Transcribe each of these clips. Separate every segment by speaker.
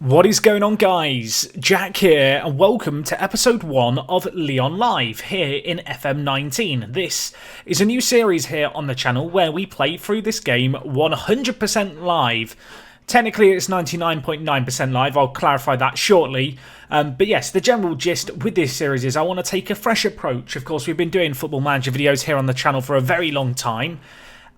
Speaker 1: What is going on, guys? Jack here, and welcome to episode 1 of Lyon Live here in FM19. This is a new series here on the channel where we play through this game 100% live. Technically, it's 99.9% live. I'll clarify that shortly. But yes, the general gist with this series is I want to take a fresh approach. Of course, we've been doing Football Manager videos here on the channel for a very long time.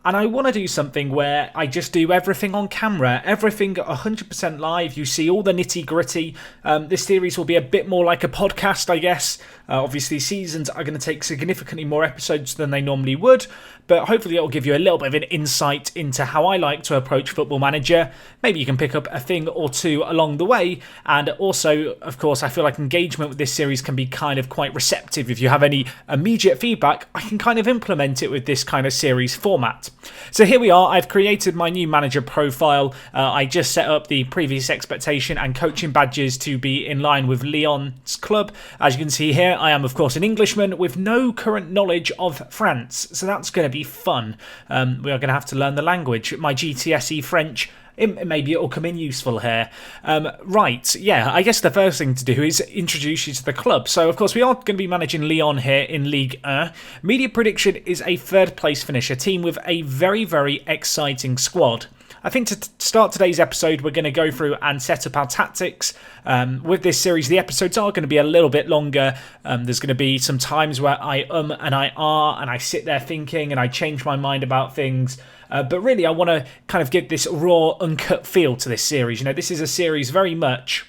Speaker 1: And I want to do something where I just do everything on camera, everything 100% live. You see all the nitty gritty. This series will be a bit more like a podcast, I guess. Obviously, seasons are going to take significantly more episodes than they normally would. But hopefully it will give you a little bit of an insight into how I like to approach Football Manager. Maybe you can pick up a thing or two along the way. And also, of course, I feel like engagement with this series can be kind of quite receptive. If you have any immediate feedback, I can kind of implement it with this kind of series format. So here we are. I've created my new manager profile. I just set up the previous expectation and coaching badges to be in line with Lyon's club. As you can see here, I am, of course, an Englishman with no current knowledge of France. So that's going to be fun. We are going to have to learn the language. My GCSE French, maybe it'll come in useful here. Right, yeah, I guess the first thing to do is introduce you to the club. So, of course, we are going to be managing Lyon here in Ligue 1. Media prediction is a third place finish, a team with a very, very exciting squad. I think to start today's episode, we're going to go through and set up our tactics. With this series, the episodes are going to be a little bit longer. There's going to be some times where I and I and I sit there thinking and I change my mind about things. But really, I want to kind of give this raw, uncut feel to this series. You know, this is a series very much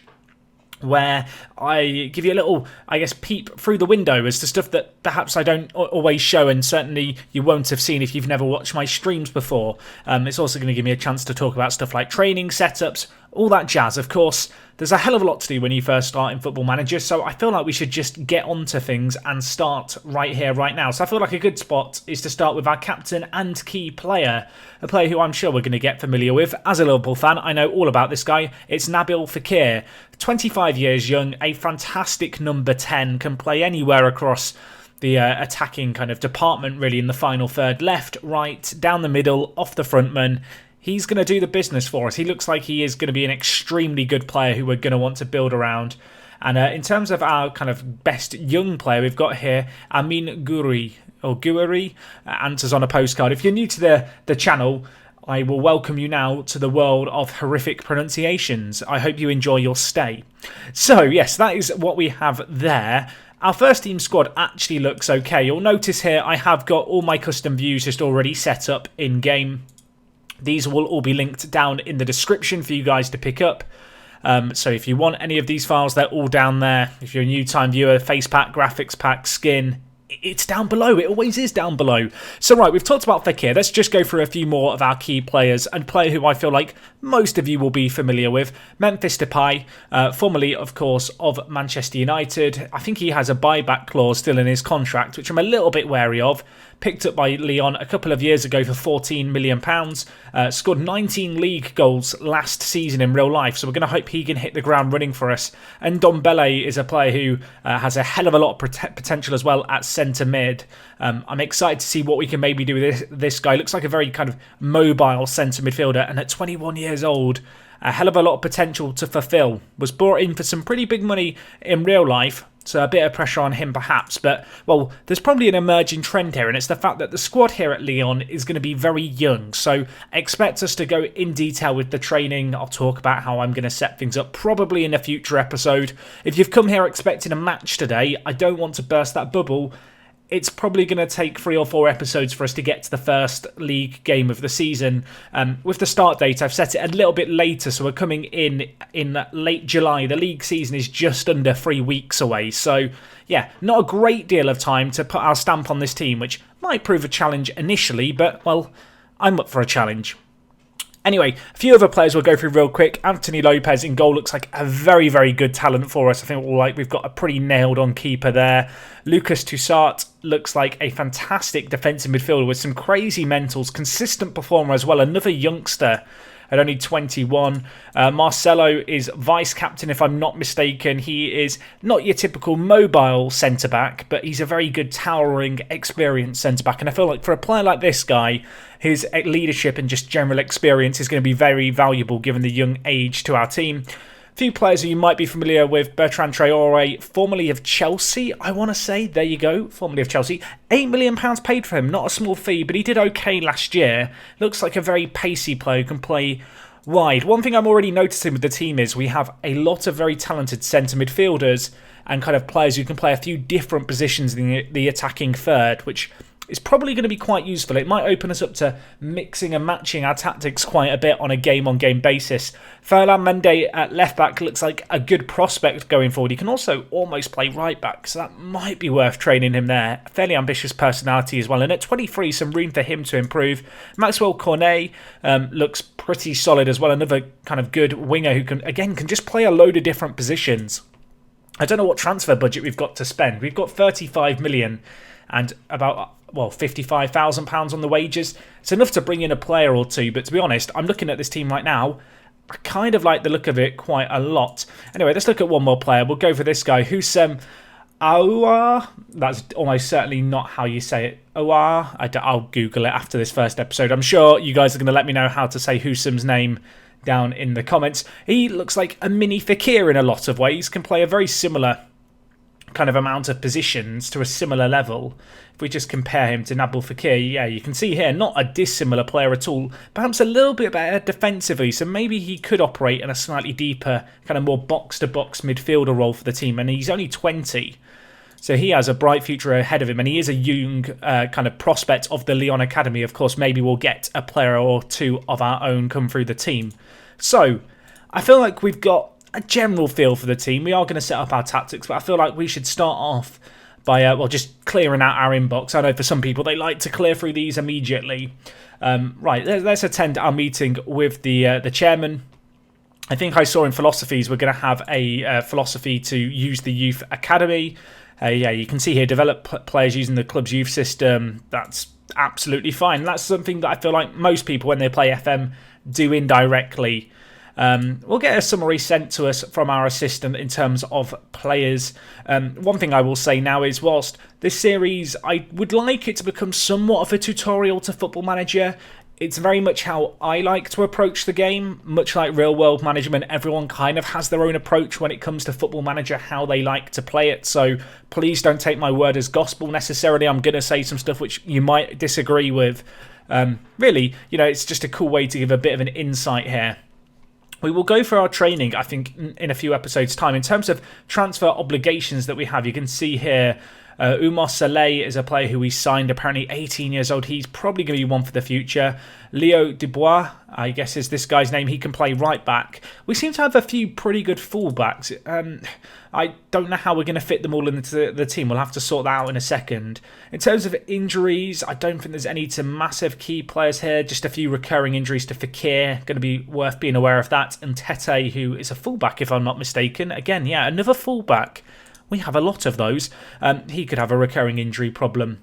Speaker 1: where I give you a little, I guess, peep through the window as to stuff that perhaps I don't always show, and certainly you won't have seen if you've never watched my streams before. It's also going to give me a chance to talk about stuff like training, setups, all that jazz. Of course, there's a hell of a lot to do when you first start in Football Manager, so I feel like we should just get onto things and start right here, right now. So I feel like a good spot is to start with our captain and key player, a player who I'm sure we're going to get familiar with. As a Liverpool fan, I know all about this guy. It's Nabil Fekir, 25 years young, a fantastic number 10, can play anywhere across the attacking kind of department, really, in the final third, left, right, down the middle, off the frontman. He's going to do the business for us. He looks like he is going to be an extremely good player who we're going to want to build around. And in terms of our kind of best young player, we've got here Amin Gouiri, answers on a postcard. If you're new to the channel, I will welcome you now to the world of horrific pronunciations. I hope you enjoy your stay. So, yes, that is what we have there. Our first team squad actually looks okay. You'll notice here I have got all my custom views just already set up in-game. These will all be linked down in the description for you guys to pick up. So if you want any of these files, they're all down there. If you're a new time viewer, face pack, graphics pack, skin, it's down below. It always is down below. So right, we've talked about Fekir. Let's just go through a few more of our key players, and player who I feel like most of you will be familiar with. Memphis Depay, formerly, of course, of Manchester United. I think he has a buyback clause still in his contract, which I'm a little bit wary of. Picked up by Lyon a couple of years ago for £14 million. Scored 19 league goals last season in real life, so we're going to hope he can hit the ground running for us. And Ndombele is a player who has a hell of a lot of potential as well at centre mid. I'm excited to see what we can maybe do with this guy. Looks like a very kind of mobile centre midfielder, and at 21 years old, a hell of a lot of potential to fulfill. Was brought in for some pretty big money in real life, so a bit of pressure on him perhaps. But, well, there's probably an emerging trend here, and it's the fact that the squad here at Lyon is going to be very young. So expect us to go in detail with the training. I'll talk about how I'm going to set things up probably in a future episode. If you've come here expecting a match today, I don't want to burst that bubble. It's probably going to take 3 or 4 episodes for us to get to the first league game of the season. With the start date, I've set it a little bit later, so we're coming in late July. The league season is just under 3 weeks away. So, yeah, not a great deal of time to put our stamp on this team, which might prove a challenge initially, but, well, I'm up for a challenge. Anyway, a few other players we'll go through real quick. Anthony Lopez in goal looks like a very, very good talent for us. I think we've got a pretty nailed-on keeper there. Lucas Toussaint looks like a fantastic defensive midfielder with some crazy mentals. Consistent performer as well. Another youngster at only 21. Marcelo is vice-captain, if I'm not mistaken. He is not your typical mobile centre-back, but he's a very good, towering, experienced centre-back. And I feel like for a player like this guy, his leadership and just general experience is going to be very valuable given the young age to our team. few players who you might be familiar with. Bertrand Traor, formerly of Chelsea, I want to say. There you go, formerly of Chelsea. £8 million paid for him, not a small fee, but he did okay last year. Looks like a very pacey player who can play wide. One thing I'm already noticing with the team is we have a lot of very talented centre midfielders and kind of players who can play a few different positions in the attacking third, which is probably going to be quite useful. It might open us up to mixing and matching our tactics quite a bit on a game-on-game basis. Ferland Mendy at left-back looks like a good prospect going forward. He can also almost play right-back, so that might be worth training him there. Fairly ambitious personality as well, and at 23, some room for him to improve. Maxwell Cornet looks pretty solid as well. Another kind of good winger who can just play a load of different positions. I don't know what transfer budget we've got to spend. We've got 35 million and about £55,000 on the wages. It's enough to bring in a player or two, but to be honest, I'm looking at this team right now. I kind of like the look of it quite a lot. Anyway, let's look at one more player. We'll go for this guy, Houssem Aouar. That's almost certainly not how you say it. Aouar. I'll Google it after this first episode. I'm sure you guys are going to let me know how to say Houssem's name down in the comments. He looks like a mini Fekir in a lot of ways. Can play a very similar kind of amount of positions to a similar level. If we just compare him to Nabil Fekir, yeah, you can see here, not a dissimilar player at all. Perhaps a little bit better defensively, so maybe he could operate in a slightly deeper, kind of more box-to-box midfielder role for the team, and he's only 20. So he has a bright future ahead of him, and he is a young kind of prospect of the Lyon Academy. Of course, maybe we'll get a player or two of our own come through the team. So, I feel like we've got a general feel for the team. We are going to set up our tactics, but I feel like we should start off by just clearing out our inbox. I know for some people they like to clear through these immediately. Right, let's attend our meeting with the chairman. I think I saw in philosophies we're going to have a philosophy to use the youth academy. Yeah, you can see here, develop players using the club's youth system. That's absolutely fine. That's something that I feel like most people, when they play FM, do indirectly. We'll get a summary sent to us from our assistant in terms of players. One thing I will say now is, whilst this series, I would like it to become somewhat of a tutorial to Football Manager, it's very much how I like to approach the game. Much like real world management, everyone kind of has their own approach when it comes to Football Manager, how they like to play it. So please don't take my word as gospel necessarily. I'm going to say some stuff which you might disagree with. Really, it's just a cool way to give a bit of an insight here. We will go for our training, I think, in a few episodes' time. In terms of transfer obligations that we have, you can see here, Oumar Saleh is a player who we signed, apparently 18 years old. He's probably going to be one for the future. Leo Dubois, I guess is this guy's name. He can play right back. We seem to have a few pretty good fullbacks. I don't know how we're going to fit them all into the team. We'll have to sort that out in a second. In terms of injuries, I don't think there's any to massive key players here. Just a few recurring injuries to Fekir. Going to be worth being aware of that. And Tete, who is a fullback, if I'm not mistaken. Again, yeah, another fullback. We have a lot of those. He could have a recurring injury problem.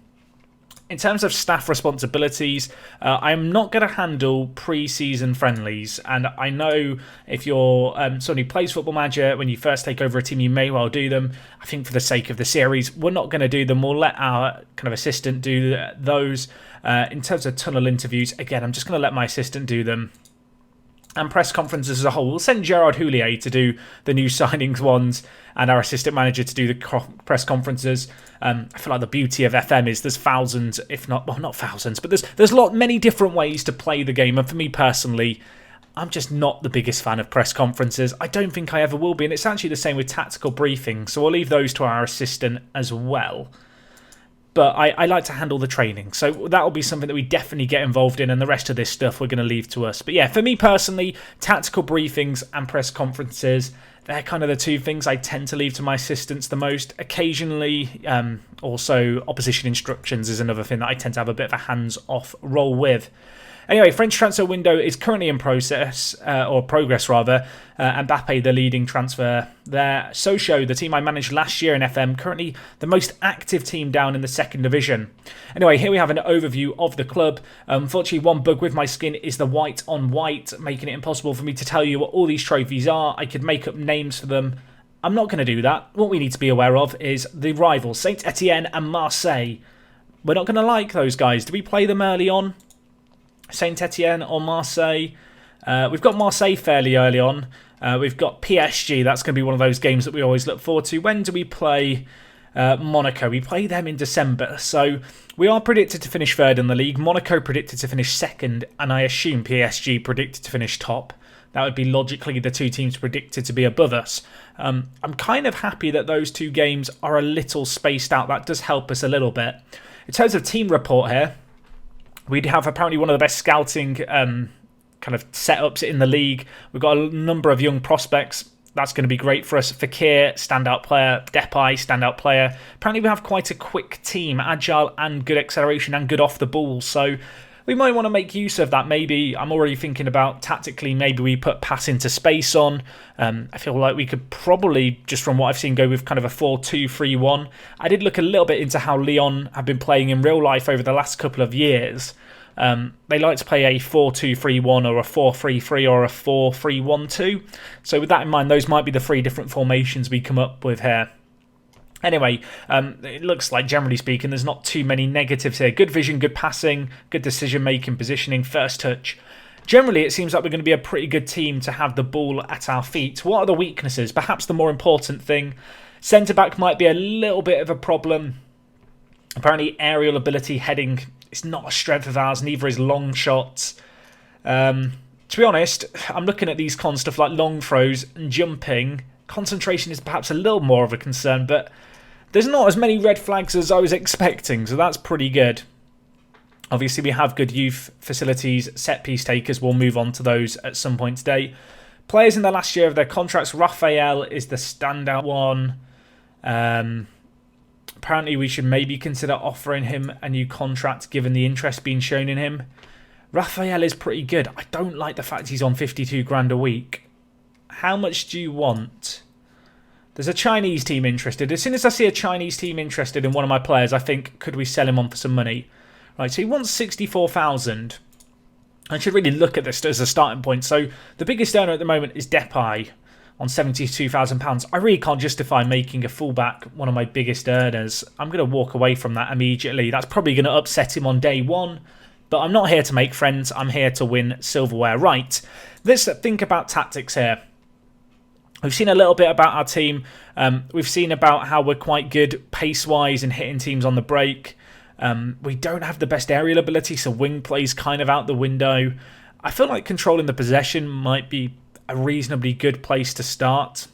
Speaker 1: In terms of staff responsibilities, I'm not going to handle pre-season friendlies. And I know if you're someone who plays Football Manager, when you first take over a team, you may well do them. I think for the sake of the series, we're not going to do them. We'll let our kind of assistant do those. In terms of tunnel interviews, again, I'm just going to let my assistant do them. And press conferences as a whole. We'll send Gerard Houllier to do the new signings ones and our assistant manager to do the press conferences. I feel like the beauty of FM is there's thousands, if not, well, not thousands, but there's many different ways to play the game. And for me personally, I'm just not the biggest fan of press conferences. I don't think I ever will be. And it's actually the same with tactical briefings. So we'll leave those to our assistant as well. But I like to handle the training. So that'll be something that we definitely get involved in. And the rest of this stuff we're going to leave to us. But yeah, for me personally, tactical briefings and press conferences, they're kind of the two things I tend to leave to my assistants the most. Occasionally, also opposition instructions is another thing that I tend to have a bit of a hands-off role with. Anyway, French transfer window is currently in progress, Mbappe, the leading transfer there. Sochaux, the team I managed last year in FM, currently the most active team down in the second division. Anyway, here we have an overview of the club. Unfortunately, one bug with my skin is the white on white, making it impossible for me to tell you what all these trophies are. I could make up names for them. I'm not going to do that. What we need to be aware of is the rivals, Saint Etienne and Marseille. We're not going to like those guys. Do we play them early on? Saint Etienne or Marseille? We've got Marseille fairly early on. We've got PSG. That's going to be one of those games that we always look forward to. When do we play Monaco? We play them in December. So we are predicted to finish third in the league. Monaco predicted to finish second. And I assume PSG predicted to finish top. That would be logically the two teams predicted to be above us. I'm kind of happy that those two games are a little spaced out. That does help us a little bit. In terms of team report here, we'd have apparently one of the best scouting kind of setups in the league. We've got a number of young prospects. That's going to be great for us. Fekir, standout player. Depay, standout player. Apparently we have quite a quick team, agile and good acceleration and good off the ball. So we might want to make use of that. Maybe I'm already thinking about tactically, maybe we put pass into space on. I feel like we could probably, just from what I've seen, go with kind of a 4-2-3-1. I did look a little bit into how Lyon have been playing in real life over the last couple of years. They like to play a 4-2-3-1 or a 4-3-3 or a 4-3-1-2. So with that in mind, those might be the three different formations we come up with here. Anyway, it looks like, generally speaking, there's not too many negatives here. Good vision, good passing, good decision-making, positioning, first touch. Generally, it seems like we're going to be a pretty good team to have the ball at our feet. What are the weaknesses? Perhaps the more important thing, centre-back might be a little bit of a problem. Apparently, aerial ability, heading, is not a strength of ours, neither is long shots. To be honest, I'm looking at these cons, stuff like long throws and jumping. Concentration is perhaps a little more of a concern, but there's not as many red flags as I was expecting, so that's pretty good. Obviously, we have good youth facilities, set-piece takers. We'll move on to those at some point today. Players in the last year of their contracts. Raphael is the standout one. Apparently, we should maybe consider offering him a new contract, given the interest being shown in him. Raphael is pretty good. I don't like the fact he's on 52 grand a week. How much do you want? There's a Chinese team interested. As soon as I see a Chinese team interested in one of my players, I think, could we sell him on for some money? Right, so he wants 64,000. I should really look at this as a starting point. So the biggest earner at the moment is Depay on £72,000. I really can't justify making a fullback one of my biggest earners. I'm going to walk away from that immediately. That's probably going to upset him on day one. But I'm not here to make friends. I'm here to win silverware. Right, let's think about tactics here. We've seen a little bit about our team. We've seen about how we're quite good pace-wise and hitting teams on the break. We don't have the best aerial ability, so wing play's kind of out the window. I feel like controlling the possession might be a reasonably good place to start.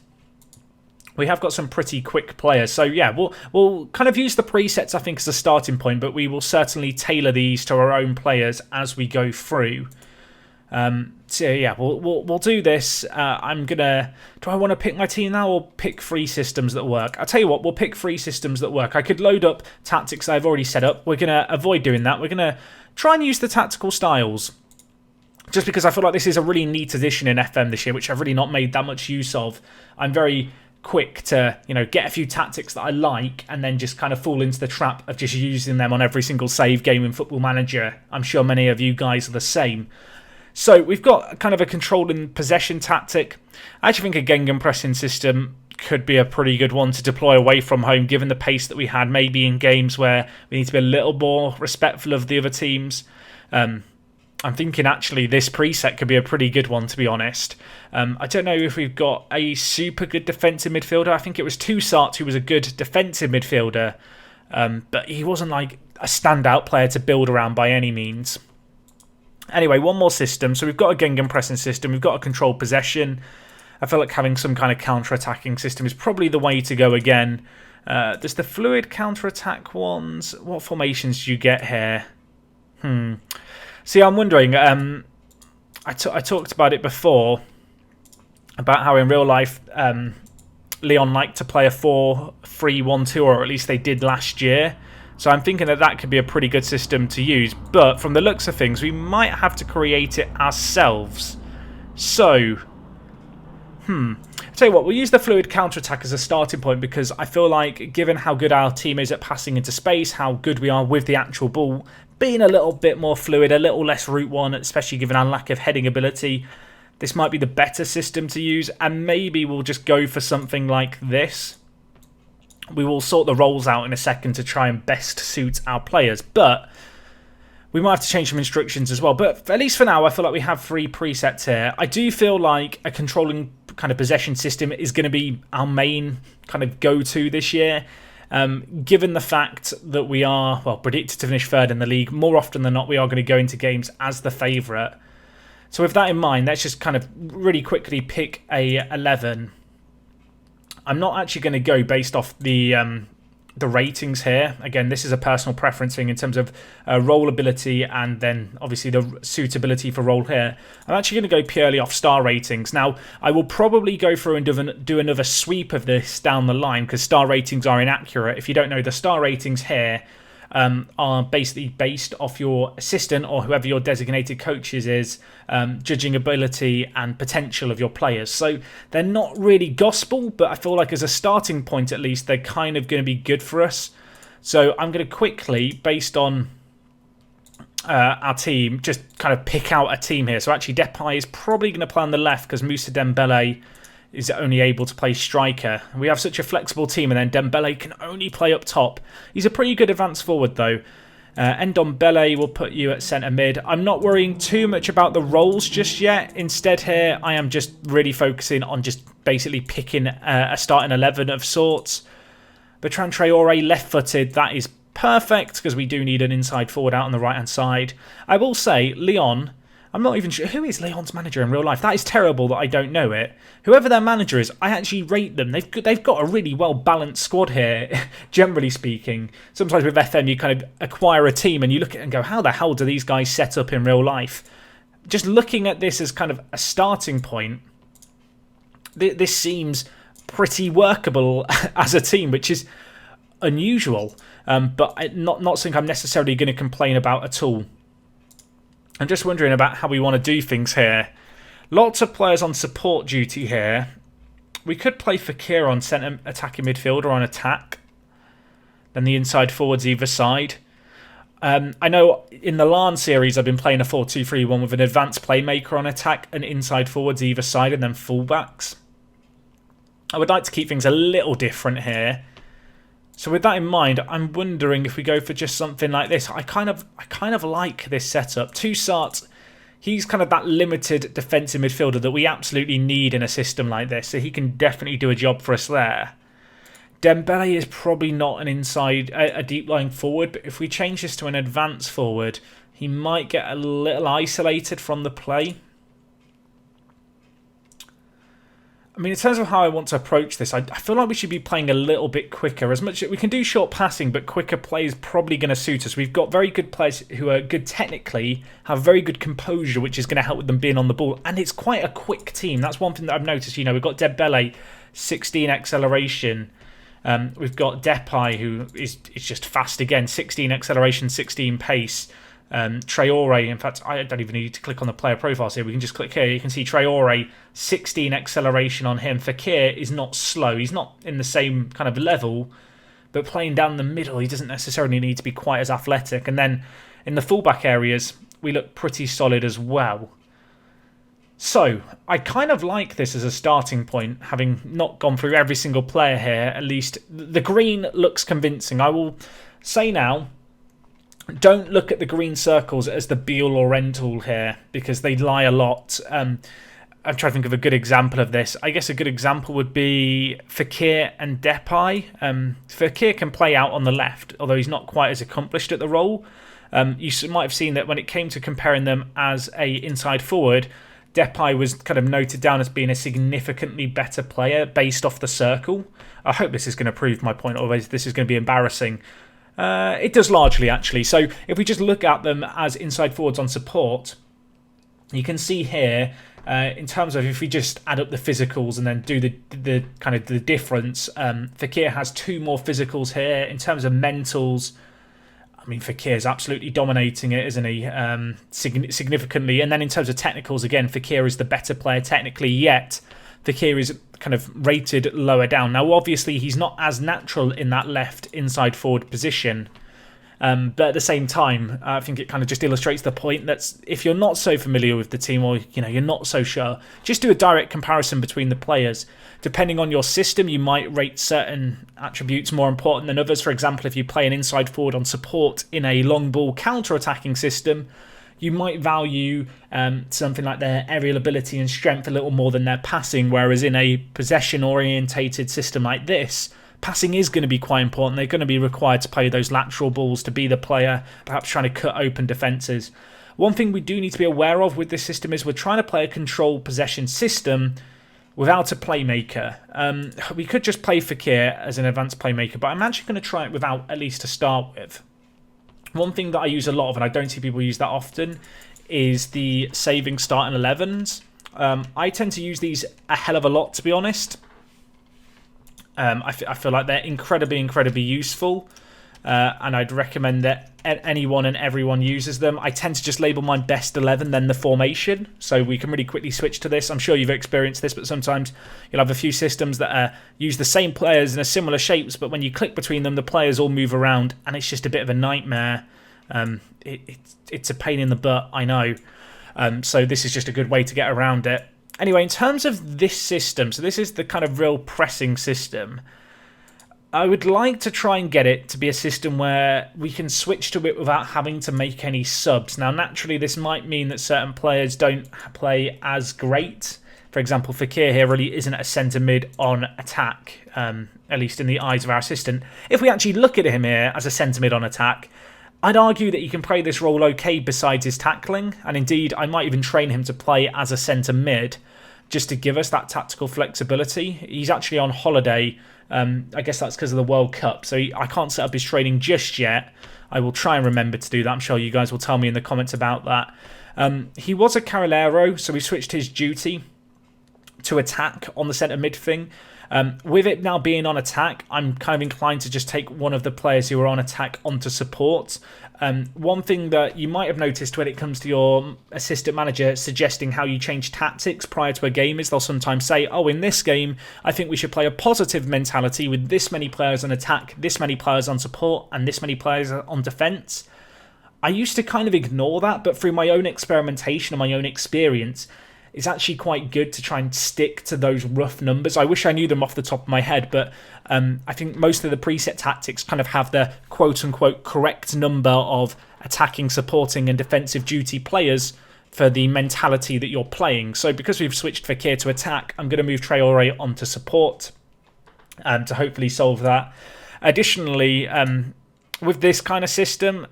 Speaker 1: We have got some pretty quick players. So yeah, we'll kind of use the presets, I think, as a starting point, but we will certainly tailor these to our own players as we go through. So yeah, we'll do this. I'm gonna. Do I want to pick my team now or pick three systems that work? I'll tell you what. We'll pick three systems that work. I could load up tactics I've already set up. We're gonna avoid doing that. We're gonna try and use the tactical styles, just because I feel like this is a really neat addition in FM this year, which I've really not made that much use of. I'm very quick to, get a few tactics that I like and then just kind of fall into the trap of just using them on every single save game in Football Manager. I'm sure many of you guys are the same. So we've got kind of a controlling possession tactic. I actually think a gegenpressing system could be a pretty good one to deploy away from home, given the pace that we had, maybe in games where we need to be a little more respectful of the other teams. I'm thinking actually this preset could be a pretty good one, to be honest. I don't know if we've got a super good defensive midfielder. I think it was Toussaint who was a good defensive midfielder, but he wasn't like a standout player to build around by any means. Anyway, one more system. So we've got a gegenpressing system. We've got a controlled possession. I feel like having some kind of counter-attacking system is probably the way to go again. There's the fluid counter-attack ones. What formations do you get here? See, I'm wondering. I talked about it before, about how in real life Lyon like to play a 4-3-1-2, or at least they did last year. So I'm thinking that could be a pretty good system to use. But from the looks of things, we might have to create it ourselves. So, I'll tell you what, we'll use the fluid counter-attack as a starting point, because I feel like, given how good our team is at passing into space, how good we are with the actual ball, being a little bit more fluid, a little less route one, especially given our lack of heading ability, this might be the better system to use. And maybe we'll just go for something like this. We will sort the roles out in a second to try and best suit our players, but we might have to change some instructions as well. But at least for now, I feel like we have three presets here. I do feel like a controlling kind of possession system is going to be our main kind of go-to this year. Given the fact that we are, well, predicted to finish third in the league, more often than not we are going to go into games as the favourite. So with that in mind, let's just kind of really quickly pick a 11. I'm not actually going to go based off the ratings here. Again, this is a personal preference thing in terms of role ability and then obviously the suitability for role here. I'm actually going to go purely off star ratings. Now, I will probably go through and do another sweep of this down the line because star ratings are inaccurate. If you don't know, the star ratings here are basically based off your assistant or whoever your designated coaches is, judging ability and potential of your players. So they're not really gospel, but I feel like as a starting point at least, they're kind of going to be good for us. So I'm going to quickly, based on our team, just kind of pick out a team here. So actually Depay is probably going to play on the left because Moussa Dembele is only able to play striker. We have such a flexible team, and then Dembele can only play up top. He's a pretty good advanced forward, though. Ndombele will put you at centre mid. I'm not worrying too much about the roles just yet. Instead here, I am just really focusing on just basically picking a starting 11 of sorts. Bertrand Traor, left-footed, that is perfect, because we do need an inside forward out on the right-hand side. I will say, Lyon, I'm not even sure. Who is Lyon's manager in real life? That is terrible that I don't know it. Whoever their manager is, I actually rate them. They've got a really well-balanced squad here, generally speaking. Sometimes with FM, you kind of acquire a team and you look at it and go, how the hell do these guys set up in real life? Just looking at this as kind of a starting point, this seems pretty workable as a team, which is unusual, but not something I'm necessarily going to complain about at all. I'm just wondering about how we want to do things here. Lots of players on support duty here. We could play Fekir on centre attacking midfield or on attack. Then the inside forwards either side. I know in the Lyon series I've been playing a 4-2-3-1 with an advanced playmaker on attack and inside forwards either side and then fullbacks. I would like to keep things a little different here. So with that in mind, I'm wondering if we go for just something like this. I kind of like this setup. Toussaint, he's kind of that limited defensive midfielder that we absolutely need in a system like this. So he can definitely do a job for us there. Dembele is probably not an inside, a deep lying forward. But if we change this to an advanced forward, he might get a little isolated from the play. I mean, in terms of how I want to approach this, I feel like we should be playing a little bit quicker. As much as we can do short passing, but quicker play is probably going to suit us. We've got very good players who are good technically, have very good composure, which is going to help with them being on the ball. And it's quite a quick team. That's one thing that I've noticed. You know, we've got Dembele, 16 acceleration. We've got Depay, who is just fast again, 16 acceleration, 16 pace. Traore, in fact, I don't even need to click on the player profiles here. We can just click here. You can see Traore, 16 acceleration on him. Fekir is not slow. He's not in the same kind of level, but playing down the middle, he doesn't necessarily need to be quite as athletic. And then in the fullback areas, we look pretty solid as well. So, I kind of like this as a starting point, having not gone through every single player here. At least the green looks convincing. I will say now, don't look at the green circles as the be-all or end-all here, because they lie a lot. I'm trying to think of a good example of this. I guess a good example would be Fekir and Depay. Fekir can play out on the left, although he's not quite as accomplished at the role. You might have seen that when it came to comparing them as a inside forward, Depay was kind of noted down as being a significantly better player based off the circle. I hope this is going to prove my point, otherwise this is going to be embarrassing. It does largely, actually. So if we just look at them as inside forwards on support, you can see here, in terms of if we just add up the physicals and then do the kind of the difference, Fekir has 2 more physicals here. In terms of mentals, I mean, Fekir's absolutely dominating it, isn't he? Significantly. And then in terms of technicals, again, Fekir is the better player technically, yet Fekir is kind of rated lower down. Now, obviously, he's not as natural in that left inside forward position. But at the same time, I think it kind of just illustrates the point that if you're not so familiar with the team, or you're not so sure, just do a direct comparison between the players. Depending on your system, you might rate certain attributes more important than others. For example, if you play an inside forward on support in a long ball counter-attacking system, you might value something like their aerial ability and strength a little more than their passing, whereas in a possession-orientated system like this, passing is going to be quite important. They're going to be required to play those lateral balls, to be the player perhaps trying to cut open defences. One thing we do need to be aware of with this system is we're trying to play a controlled possession system without a playmaker. We could just play Fekir as an advanced playmaker, but I'm actually going to try it without, at least to start with. One thing that I use a lot of, and I don't see people use that often, is the saving starting 11s. I tend to use these a hell of a lot, to be honest. I feel like they're incredibly useful. And I'd recommend that anyone and everyone uses them. I tend to just label my best 11, then the formation, so we can really quickly switch to this. I'm sure you've experienced this, but sometimes you'll have a few systems that use the same players in a similar shapes, but when you click between them, the players all move around, and it's just a bit of a nightmare. It's a pain in the butt, I know. So this is just a good way to get around it. Anyway, in terms of this system, so this is the kind of real pressing system. I would like to try and get it to be a system where we can switch to it without having to make any subs. Now, naturally, this might mean that certain players don't play as great. For example, Fekir here really isn't a centre mid on attack, at least in the eyes of our assistant. If we actually look at him here as a centre mid on attack, I'd argue that he can play this role okay besides his tackling. And indeed, I might even train him to play as a centre mid just to give us that tactical flexibility. He's actually on holiday. I guess that's because of the World Cup, so I can't set up his training just yet. I will try and remember to do that. I'm sure you guys will tell me in the comments about that. He was a Carrilero, so we switched his duty to attack on the centre mid thing. With it now being on attack, I'm kind of inclined to just take one of the players who are on attack onto support. One thing that you might have noticed when it comes to your assistant manager suggesting how you change tactics prior to a game is they'll sometimes say, oh, in this game, I think we should play a positive mentality with this many players on attack, this many players on support, and this many players on defence. I used to kind of ignore that, but through my own experimentation and my own experience, it's actually quite good to try and stick to those rough numbers. I wish I knew them off the top of my head, but I think most of the preset tactics kind of have the quote-unquote correct number of attacking, supporting and defensive duty players for the mentality that you're playing. So because we've switched Fekir to attack, I'm going to move Traore onto support to hopefully solve that. Additionally, with this kind of system,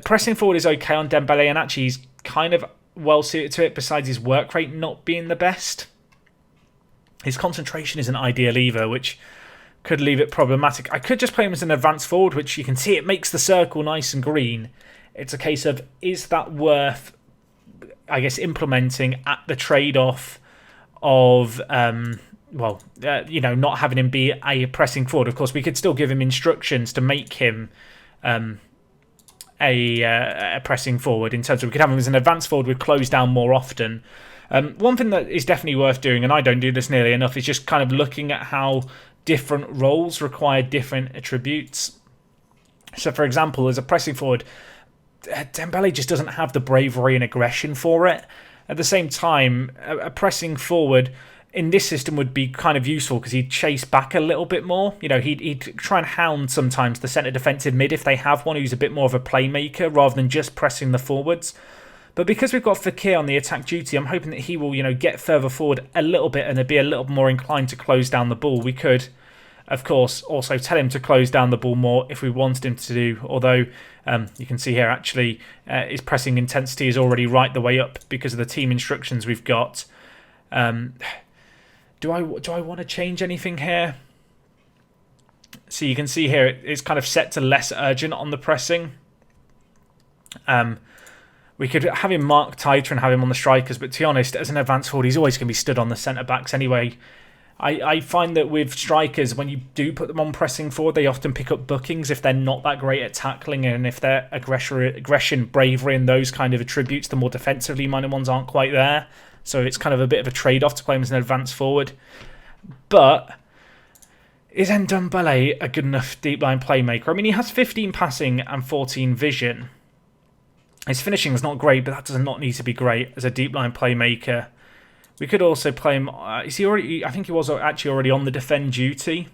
Speaker 1: pressing forward is okay on Dembele, and actually he's kind of well suited to it, besides his work rate not being the best. His concentration isn't ideal either, which could leave it problematic. I could just play him as an advanced forward, which you can see it makes the circle nice and green. It's a case of, is that worth, I guess, implementing at the trade-off of, not having him be a pressing forward. Of course, we could still give him instructions to make him a pressing forward, in terms of we could have him as an advanced forward with close down more often. One thing that is definitely worth doing, and I don't do this nearly enough, is just kind of looking at how different roles require different attributes. So, for example, as a pressing forward, Dembele just doesn't have the bravery and aggression for it. At the same time, a pressing forward in this system would be kind of useful because he'd chase back a little bit more. You know, he'd try and hound sometimes the centre defensive mid if they have one who's a bit more of a playmaker rather than just pressing the forwards. But because we've got Fekir on the attack duty, I'm hoping that he will, get further forward a little bit and be a little more inclined to close down the ball. We could, of course, also tell him to close down the ball more if we wanted him to do. Although you can see here, actually, his pressing intensity is already right the way up because of the team instructions we've got. Do I want to change anything here? So you can see here it's kind of set to less urgent on the pressing. We could have him mark tighter and have him on the strikers, but to be honest, as an advanced forward, he's always going to be stood on the centre-backs anyway. I find that with strikers, when you do put them on pressing forward, they often pick up bookings if they're not that great at tackling, and if their aggression, bravery and those kind of attributes, the more defensively minded ones aren't quite there. So it's kind of a bit of a trade-off to play him as an advanced forward. But is Ndombele a good enough deep-line playmaker? I mean, he has 15 passing and 14 vision. His finishing is not great, but that does not need to be great as a deep-line playmaker. We could also play him... is he already? I think he was actually already on the defend duty.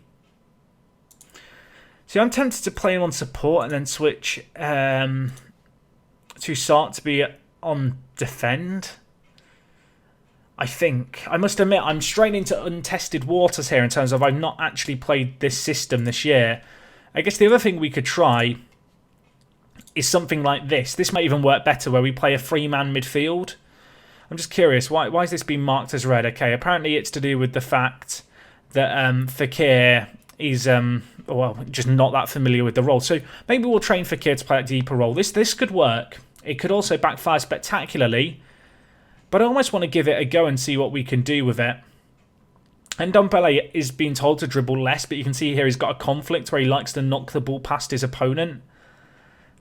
Speaker 1: So I'm tempted to play him on support and then switch... Toussaint to be on defend. I think. I must admit, I'm straying into untested waters here in terms of I've not actually played this system this year. I guess the other thing we could try is something like this. This might even work better, where we play a 3-man midfield. I'm just curious, why is this being marked as red? Okay, apparently it's to do with the fact that Fekir is just not that familiar with the role. So maybe we'll train Fekir to play a deeper role. This could work. It could also backfire spectacularly, but I almost want to give it a go and see what we can do with it. And Ndombele is being told to dribble less, but you can see here he's got a conflict where he likes to knock the ball past his opponent.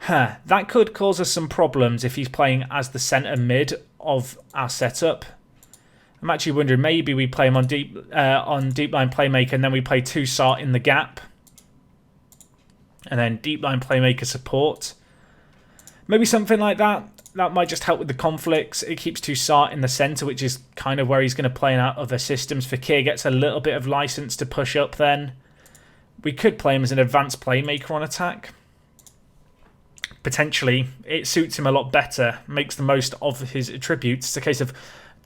Speaker 1: That could cause us some problems if he's playing as the centre mid of our setup. I'm actually wondering, maybe we play him on deep line playmaker and then we play Toussaint in the gap. And then deep line playmaker support. Maybe something like that. That might just help with the conflicts. It keeps Toussaint in the centre, which is kind of where he's going to play in out other systems. Fekir gets a little bit of licence to push up then. We could play him as an advanced playmaker on attack. Potentially, it suits him a lot better, makes the most of his attributes. It's a case of,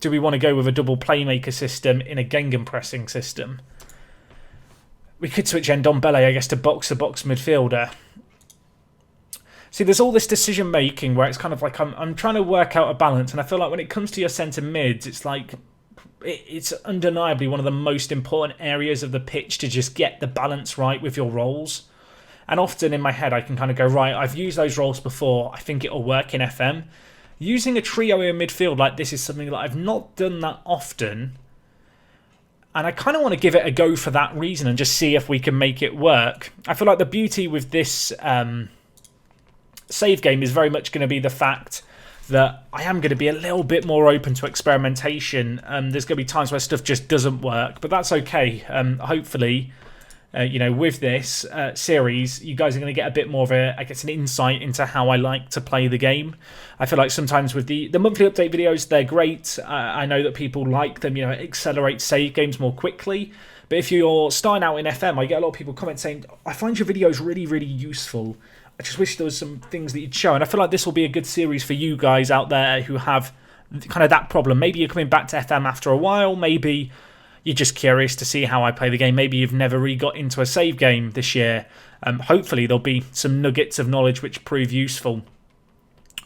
Speaker 1: do we want to go with a double playmaker system in a gegenpressing system? We could switch Ndombele, I guess, to box-to-box midfielder. See, there's all this decision making where it's kind of like I'm trying to work out a balance, and I feel like when it comes to your centre mids, it's like it's undeniably one of the most important areas of the pitch to just get the balance right with your roles. And often in my head, I can kind of go, right, I've used those roles before. I think it'll work in FM. Using a trio in midfield like this is something that I've not done that often. And I kind of want to give it a go for that reason and just see if we can make it work. I feel like the beauty with this save game is very much going to be the fact that I am going to be a little bit more open to experimentation. There's going to be times where stuff just doesn't work, but that's okay. Hopefully, with this series, you guys are going to get a bit more of an insight into how I like to play the game. I feel like sometimes with the monthly update videos, they're great. I know that people like them, accelerate save games more quickly. But if you're starting out in FM, I get a lot of people comment saying, I find your videos really, really useful. I just wish there was some things that you'd show. And I feel like this will be a good series for you guys out there who have kind of that problem. Maybe you're coming back to FM after a while. Maybe you're just curious to see how I play the game. Maybe you've never really got into a save game this year. Hopefully there'll be some nuggets of knowledge which prove useful.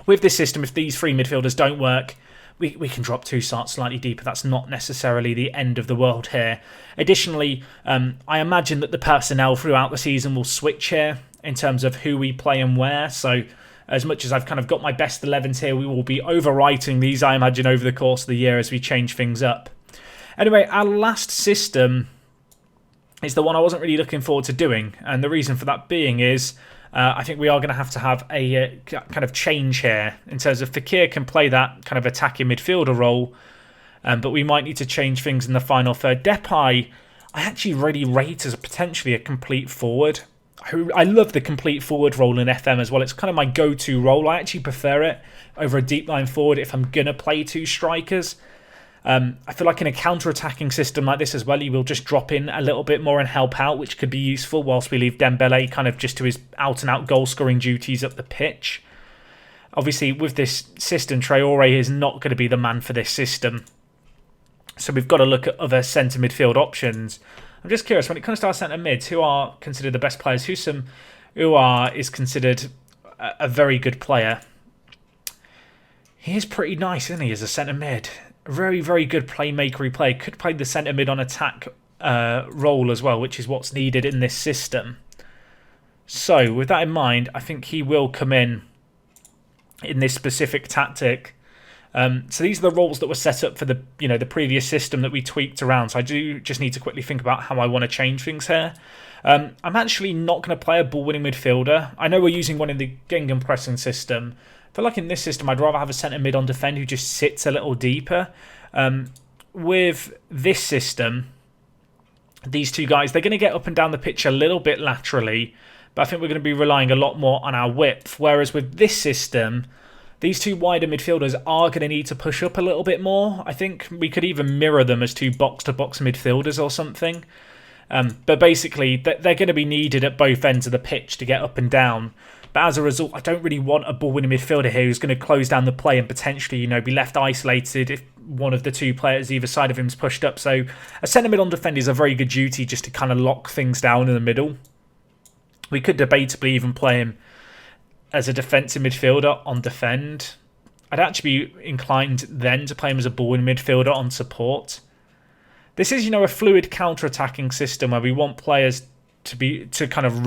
Speaker 1: With this system, if these 3 midfielders don't work, we can drop Toussaint slightly deeper. That's not necessarily the end of the world here. Additionally, I imagine that the personnel throughout the season will switch here in terms of who we play and where. So as much as I've kind of got my best 11s here, we will be overwriting these, I imagine, over the course of the year as we change things up. Anyway, our last system is the one I wasn't really looking forward to doing. And the reason for that being is I think we are going to have a kind of change here in terms of Fekir can play that kind of attacking midfielder role. But we might need to change things in the final third. Depay, I actually really rate as potentially a complete forward. I love the complete forward role in FM as well. It's kind of my go-to role. I actually prefer it over a deep line forward if I'm going to play 2 strikers. I feel like in a counter-attacking system like this as well, you will just drop in a little bit more and help out, which could be useful whilst we leave Dembele kind of just to his out-and-out goal-scoring duties up the pitch. Obviously, with this system, Traore is not going to be the man for this system. So we've got to look at other centre midfield options. I'm just curious, when it comes to our centre mids, who are considered the best players? Is considered a very good player. He is pretty nice, isn't he, as a centre mid? A very, very good playmakery player. Could play the centre mid on attack role as well, which is what's needed in this system. So, with that in mind, I think he will come in this specific tactic. So these are the roles that were set up for the previous system that we tweaked around. So I do just need to quickly think about how I want to change things here. I'm actually not going to play a ball-winning midfielder. I know we're using one in the gegenpressing system. I feel like in this system I'd rather have a centre mid on defend who just sits a little deeper. With this system, these 2 guys, they're going to get up and down the pitch a little bit laterally, but I think we're going to be relying a lot more on our width. Whereas with this system, these 2 wider midfielders are going to need to push up a little bit more. I think we could even mirror them as 2 box-to-box midfielders or something. But basically, they're going to be needed at both ends of the pitch to get up and down. But as a result, I don't really want a ball-winning midfielder here who's going to close down the play and potentially, be left isolated if one of the two players either side of him is pushed up. So a centre mid on defend is a very good duty just to kind of lock things down in the middle. We could debatably even play him as a defensive midfielder on defend. I'd actually be inclined then to play him as a ball-winning midfielder on support. This is, a fluid counter-attacking system where we want players to kind of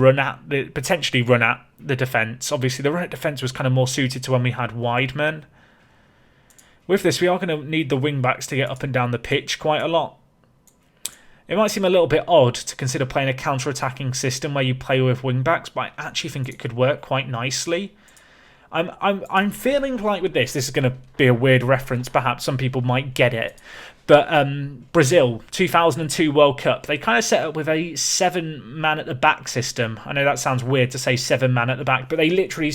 Speaker 1: potentially run at the defence. Obviously, the run at defence was kind of more suited to when we had wide men. With this, we are going to need the wing-backs to get up and down the pitch quite a lot. It might seem a little bit odd to consider playing a counter-attacking system where you play with wing-backs, but I actually think it could work quite nicely. I'm feeling like with this is going to be a weird reference, perhaps some people might get it. But Brazil, 2002 World Cup, they kind of set up with a 7-man at the back system. I know that sounds weird to say 7-man at the back, but they literally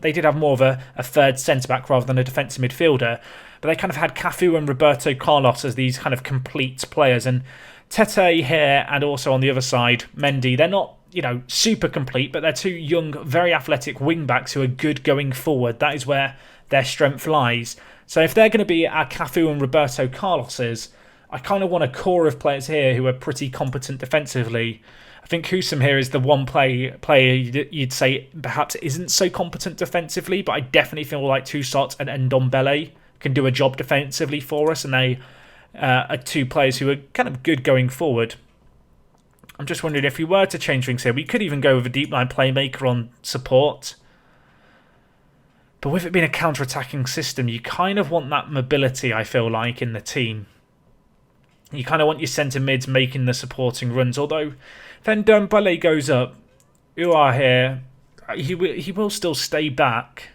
Speaker 1: they did have more of a third centre-back rather than a defensive midfielder. But they kind of had Cafu and Roberto Carlos as these kind of complete players. And Tete here and also on the other side, Mendy, they're not, super complete, but they're two young, very athletic wing-backs who are good going forward. That is where their strength lies. So if they're going to be our Cafu and Roberto Carloses, I kind of want a core of players here who are pretty competent defensively. I think Husam here is the one player you'd say perhaps isn't so competent defensively, but I definitely feel like Toussaint and Ndombele can do a job defensively for us, and they are two players who are kind of good going forward. I'm just wondering if we were to change things here, we could even go with a deep line playmaker on support. But with it being a counter-attacking system, you kind of want that mobility, I feel like, in the team. You kind of want your centre mids making the supporting runs. Although, then Ndombele goes up. Uar here, he will still stay back.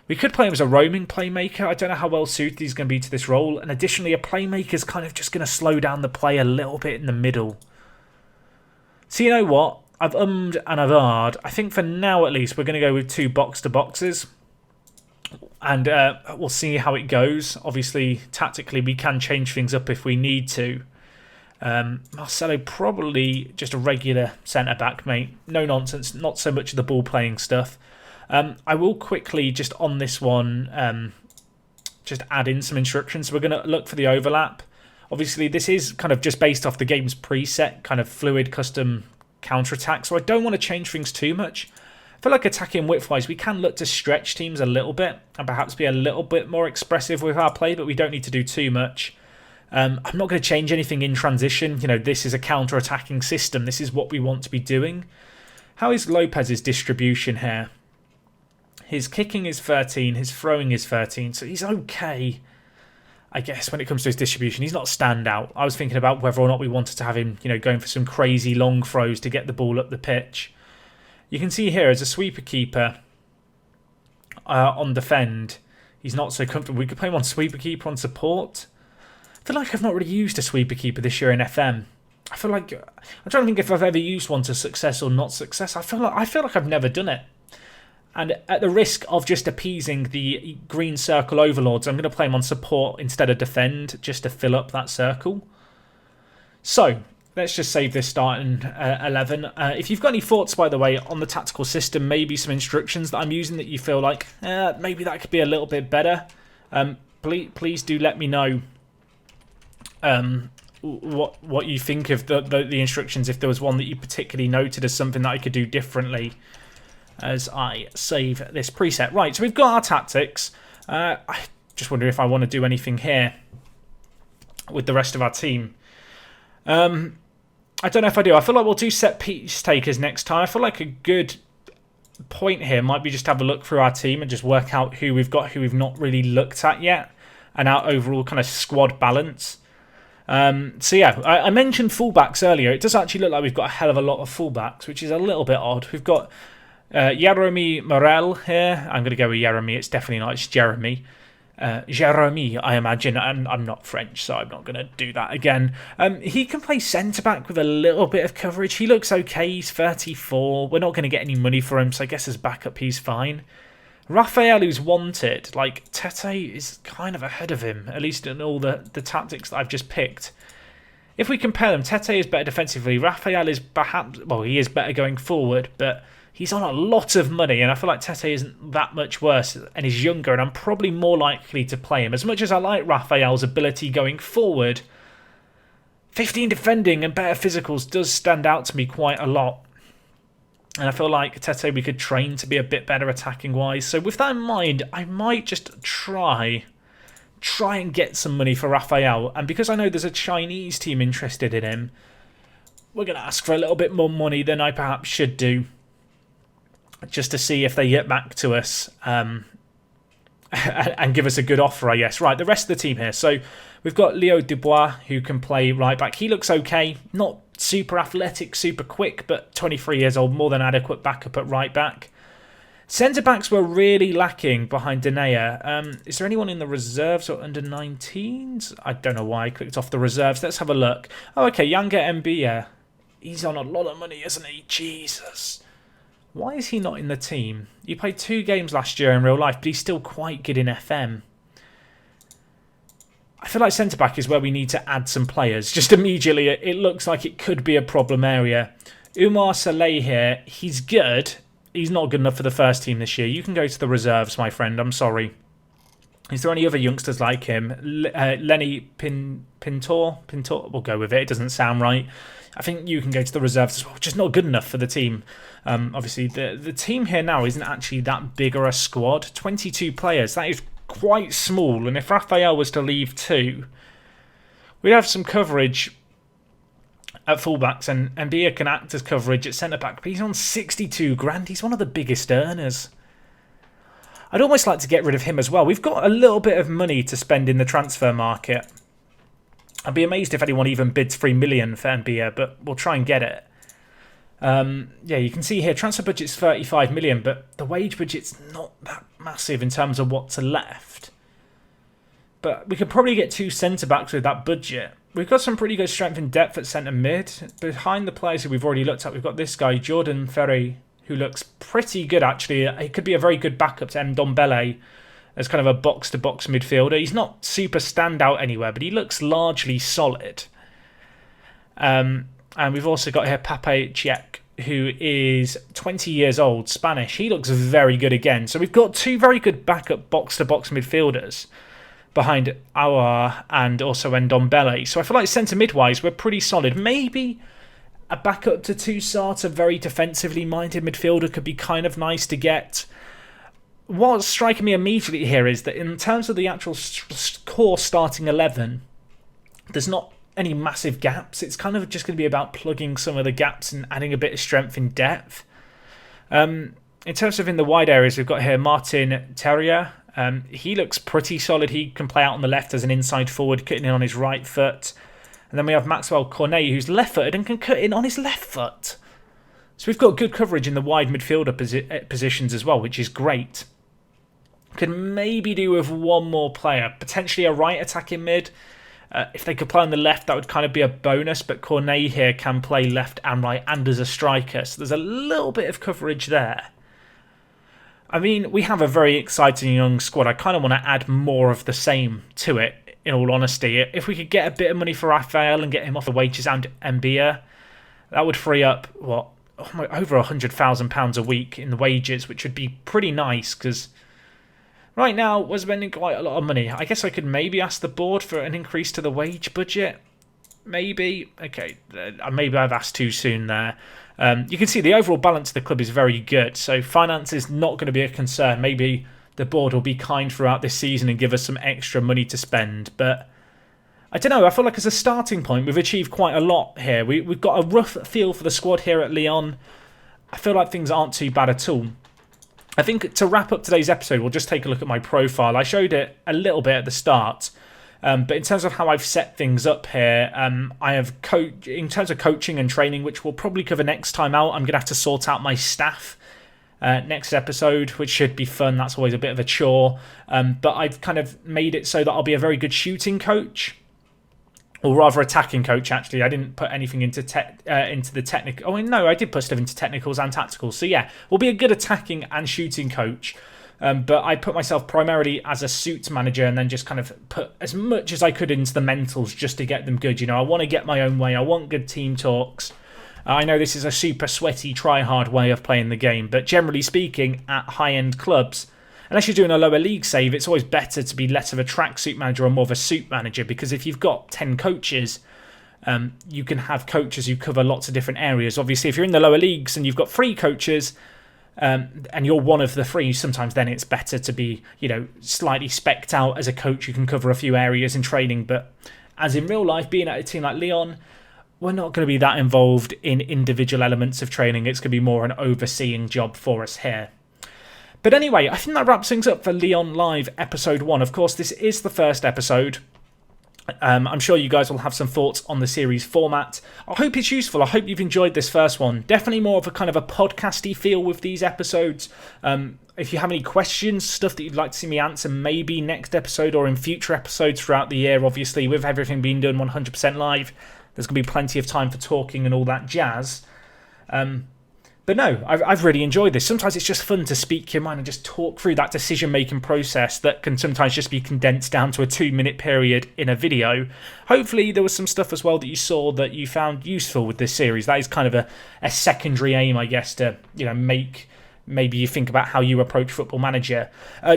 Speaker 1: We could play him as a roaming playmaker. I don't know how well suited he's going to be to this role. And additionally, a playmaker is kind of just going to slow down the play a little bit in the middle. So you know what? I've ummed and I've ahed. I think for now at least we're going to go with 2 box-to-boxes. And we'll see how it goes. Obviously, tactically, we can change things up if we need to. Marcelo, probably just a regular centre-back, mate. No nonsense, not so much of the ball-playing stuff. I will quickly, just on this one, just add in some instructions. So we're going to look for the overlap. Obviously, this is kind of just based off the game's preset, kind of fluid custom counter-attack. So I don't want to change things too much. I feel like attacking width-wise, we can look to stretch teams a little bit and perhaps be a little bit more expressive with our play, but we don't need to do too much. I'm not going to change anything in transition. This is a counter-attacking system. This is what we want to be doing. How is Lopez's distribution here? His kicking is 13, his throwing is 13, so he's okay, I guess, when it comes to his distribution. He's not standout. I was thinking about whether or not we wanted to have him, going for some crazy long throws to get the ball up the pitch. You can see here, as a sweeper keeper on defend, he's not so comfortable. We could play him on sweeper keeper on support. I feel like I've not really used a sweeper keeper this year in FM. I feel like I'm trying to think if I've ever used one to success or not success. I feel like I've never done it. And at the risk of just appeasing the green circle overlords, I'm going to play him on support instead of defend, just to fill up that circle. So, let's just save this starting 11. If you've got any thoughts, by the way, on the tactical system, maybe some instructions that I'm using that you feel like, maybe that could be a little bit better, please do let me know what you think of the instructions, if there was one that you particularly noted as something that I could do differently as I save this preset. Right, so we've got our tactics. I just wonder if I want to do anything here with the rest of our team. I don't know if I do. I feel like we'll do set piece takers next time. I feel like a good point here might be just to have a look through our team and just work out who we've got, who we've not really looked at yet, and our overall kind of squad balance. So yeah, I mentioned fullbacks earlier. It does actually look like we've got a hell of a lot of fullbacks, which is a little bit odd. We've got Jeremy Morel here. I'm going to go with Jeremy. It's definitely not. It's Jeremy. Jeremy, I imagine. I'm not French, so I'm not going to do that again. He can play centre-back with a little bit of coverage. He looks okay. He's 34. We're not going to get any money for him, so I guess as backup he's fine. Raphael, who's wanted, like, Tete is kind of ahead of him, at least in all the tactics that I've just picked. If we compare them, Tete is better defensively. Raphael is perhaps, well, he is better going forward, but He's on a lot of money, and I feel like Tete isn't that much worse, and he's younger, and I'm probably more likely to play him. As much as I like Raphael's ability going forward, 15 defending and better physicals does stand out to me quite a lot. And I feel like Tete we could train to be a bit better attacking-wise. So with that in mind, I might just try and get some money for Raphael. And because I know there's a Chinese team interested in him, we're going to ask for a little bit more money than I perhaps should do, just to see if they get back to us and give us a good offer, I guess. Right, the rest of the team here. So we've got Leo Dubois, who can play right back. He looks okay. Not super athletic, super quick, but 23 years old, more than adequate backup at right back. Centre-backs were really lacking behind Denea. Is there anyone in the reserves or under 19s? I don't know why I clicked off the reserves. Let's have a look. Oh, okay, Younger Mbia. He's on a lot of money, isn't he? Jesus. Why is he not in the team? He played 2 games last year in real life, but he's still quite good in FM. I feel like centre-back is where we need to add some players. Just immediately, it looks like it could be a problem area. Umar Saleh here, he's good. He's not good enough for the first team this year. You can go to the reserves, my friend. I'm sorry. Is there any other youngsters like him? Lenny Pintor? We'll go with it. It doesn't sound right. I think you can go to the reserves as well. Just not good enough for the team. Obviously, the team here now isn't actually that big or a squad. 22 players. That is quite small. And if Raphael was to leave too, we'd have some coverage at fullbacks, and Mbia can act as coverage at centre-back. But he's on 62 grand. He's one of the biggest earners. I'd almost like to get rid of him as well. We've got a little bit of money to spend in the transfer market. I'd be amazed if anyone even bids 3 million for Mbia, but we'll try and get it. Yeah, you can see here, transfer budget's 35 million, but the wage budget's not that massive in terms of what's left. But we could probably get 2 centre-backs with that budget. We've got some pretty good strength and depth at centre-mid. Behind the players who we've already looked at, we've got this guy, Jordan Ferry, who looks pretty good, actually. He could be a very good backup to Ndombele as kind of a box-to-box midfielder. He's not super standout anywhere, but he looks largely solid. And we've also got here Pape Chiek, who is 20 years old, Spanish. He looks very good again. So we've got 2 very good backup box-to-box midfielders behind Aouar and also Ndombele. So I feel like centre-mid-wise, we're pretty solid. Maybe a backup to Toussaint, a very defensively minded midfielder, could be kind of nice to get. What's striking me immediately here is that in terms of the actual core starting 11, there's not any massive gaps. It's kind of just going to be about plugging some of the gaps and adding a bit of strength in depth. In terms of in the wide areas, we've got here Martin Terrier. He looks pretty solid. He can play out on the left as an inside forward, cutting in on his right foot. And then we have Maxwell Cornet, who's left-footed and can cut in on his left foot. So we've got good coverage in the wide midfielder positions as well, which is great. Could maybe do with one more player, potentially a right attacking mid. If they could play on the left, that would kind of be a bonus, but Cornet here can play left and right and as a striker, so there's a little bit of coverage there. I mean, we have a very exciting young squad. I kind of want to add more of the same to it, in all honesty. If we could get a bit of money for Raphael and get him off the wages and Mbia, that would free up, what, over £100,000 a week in the wages, which would be pretty nice, because right now we're spending quite a lot of money. I guess I could maybe ask the board for an increase to the wage budget. Maybe. Okay, maybe I've asked too soon there. You can see the overall balance of the club is very good, so finance is not going to be a concern. Maybe the board will be kind throughout this season and give us some extra money to spend, but I don't know, I feel like as a starting point we've achieved quite a lot here. We've got a rough feel for the squad here at Lyon. I feel like things aren't too bad at all. I think to wrap up today's episode, we'll just take a look at my profile. I showed it a little bit at the start, but in terms of how I've set things up here, I have in terms of coaching and training, which we'll probably cover next time out. I'm going to have to sort out my staff next episode, which should be fun. That's always a bit of a chore. But I've kind of made it so that I'll be a very good shooting coach, or rather attacking coach, actually. I didn't put anything into the technical. Oh, no, I did put stuff into technicals and tacticals. So yeah, we'll be a good attacking and shooting coach. But I put myself primarily as a suits manager and then just kind of put as much as I could into the mentals just to get them good. You know, I want to get my own way. I want good team talks. I know this is a super sweaty, try-hard way of playing the game, but generally speaking, at high-end clubs, unless you're doing a lower league save, it's always better to be less of a tracksuit manager and more of a suit manager, because if you've got 10 coaches, you can have coaches who cover lots of different areas. Obviously, if you're in the lower leagues and you've got 3 coaches, and you're one of the 3, sometimes then it's better to be, slightly specced out as a coach who can cover a few areas in training. But as in real life, being at a team like Lyon, we're not going to be that involved in individual elements of training. It's going to be more an overseeing job for us here. But anyway, I think that wraps things up for Lyon Live Episode 1. Of course, this is the first episode. I'm sure you guys will have some thoughts on the series format. I hope it's useful. I hope you've enjoyed this first one. Definitely more of a kind of a podcasty feel with these episodes. If you have any questions, stuff that you'd like to see me answer, maybe next episode or in future episodes throughout the year, obviously with everything being done 100% live, there's going to be plenty of time for talking and all that jazz. But no, I've really enjoyed this. Sometimes it's just fun to speak your mind and just talk through that decision-making process that can sometimes just be condensed down to a 2-minute period in a video. Hopefully there was some stuff as well that you saw that you found useful with this series. That is kind of a secondary aim, I guess, to make maybe you think about how you approach Football Manager.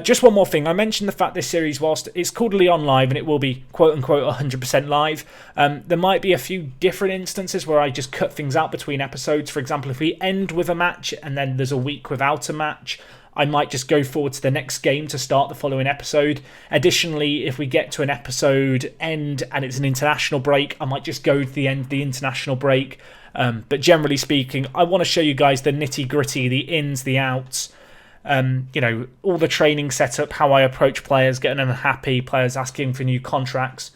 Speaker 1: Just one more thing. I mentioned the fact this series, whilst it's called Lyon Live and it will be quote-unquote 100% live, there might be a few different instances where I just cut things out between episodes. For example, if we end with a match and then there's a week without a match, I might just go forward to the next game to start the following episode. Additionally, if we get to an episode end and it's an international break, I might just go to the end of the international break. But generally speaking, I want to show you guys the nitty-gritty, the ins, the outs, all the training setup, how I approach players, getting them happy, players asking for new contracts,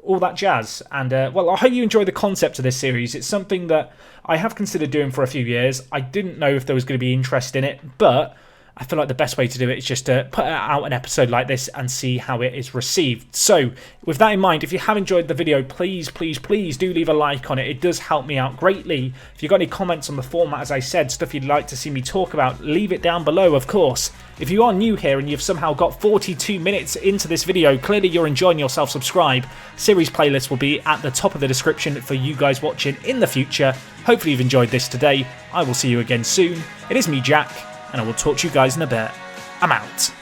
Speaker 1: all that jazz. And, I hope you enjoy the concept of this series. It's something that I have considered doing for a few years. I didn't know if there was going to be interest in it, but I feel like the best way to do it is just to put out an episode like this and see how it is received. So, with that in mind, if you have enjoyed the video, please do leave a like on it. It does help me out greatly. If you've got any comments on the format, as I said, stuff you'd like to see me talk about, leave it down below, of course. If you are new here and you've somehow got 42 minutes into this video, clearly you're enjoying yourself, subscribe. Series playlist will be at the top of the description for you guys watching in the future. Hopefully you've enjoyed this today. I will see you again soon. It is me, Jack, and I will talk to you guys in a bit. I'm out.